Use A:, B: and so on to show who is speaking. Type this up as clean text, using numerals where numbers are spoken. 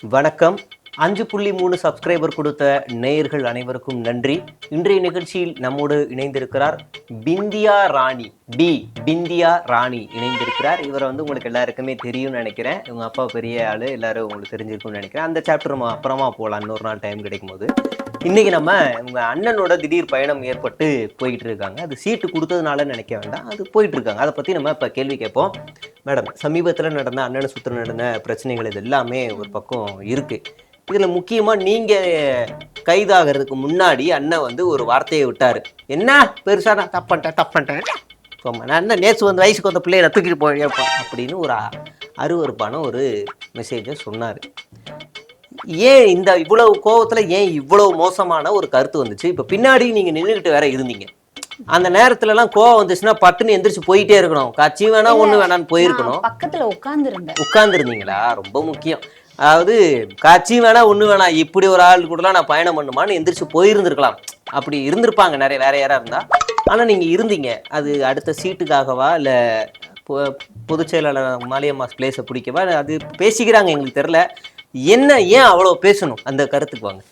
A: வணக்கம். 5.3 சப்ஸ்கிரைபர் கொடுத்த நேயர்கள் அனைவருக்கும் நன்றி. இன்றைய நிகழ்ச்சியில் நம்மோடு இணைந்திருக்கிறார் பிந்தியா ராணி இணைந்திருக்கிறார். இவரை உங்களுக்கு எல்லாருக்குமே தெரியும்னு நினைக்கிறேன். இவங்க அப்பா பெரிய ஆளு, எல்லாரும் உங்களுக்கு தெரிஞ்சிருக்கும்னு நினைக்கிறேன். அந்த சாப்டர் நம்ம அப்புறமா போகலாம், இன்னொரு நாள் டைம் கிடைக்கும் போது. இன்னைக்கு நம்ம உங்க அண்ணனோட திடீர் பயணம் ஏற்பட்டு போயிட்டு இருக்காங்க. அது சீட்டு கொடுத்ததுனால நினைக்க வேண்டாம், அது போயிட்டு இருக்காங்க. அதை பத்தி நம்ம இப்ப கேள்வி கேட்போம். மேடம், சமீபத்துல நடந்த அண்ணனை சுற்று நடந்த பிரச்சனைகள் இது எல்லாமே ஒரு பக்கம் இருக்கு. இதுல முக்கியமா நீங்க கைதாகிறதுக்கு முன்னாடி அண்ணன் ஒரு வார்த்தையை விட்டாரு. என்ன பெருசா நான் தப்பன்ட்டேன் நான் என்ன நேற்று வயசுக்கு வந்த பிள்ளைய தூக்கிட்டு போயிருப்பா அப்படின்னு ஒரு அருவருப்பான ஒரு மெசேஜை சொன்னாரு. ஏன் இந்த இவ்வளவு கோவத்துல ஏன் இவ்வளவு மோசமான ஒரு கருத்து வந்துச்சு? இப்ப பின்னாடி நீங்க நின்றுகிட்டு வேற இருந்தீங்க. அந்த நேரத்துல எல்லாம் கோவம் வந்துச்சுன்னா பட்டுன்னு எந்திரிச்சு போயிட்டே இருக்கணும். காட்சி வேணா ஒண்ணு வேணான்னு போயிருக்கணும்.
B: பக்கத்துல
A: உட்கார்ந்து இருந்தீங்களா? ரொம்ப முக்கியம். அதாவது காட்சி வேணா ஒண்ணு வேணா, இப்படி ஒரு ஆள் கூடலாம் நான் பயணம் பண்ணுமான்னு எந்திரிச்சு போயிருந்திருக்கலாம். அப்படி இருந்திருப்பாங்க நிறைய, வேற யாரா இருந்தா. ஆனா நீங்க இருந்தீங்க. அது அடுத்த சீட்டுக்காகவா இல்ல பொதுச் செயலாளர் மாலியம்மா பிளேஸை பிடிக்கவா? அது பேசிக்கிறாங்க, எங்களுக்கு தெரியல. என்ன, ஏன் அவ்வளவு பேசணும்? அந்த கருத்துக்கு வாங்க.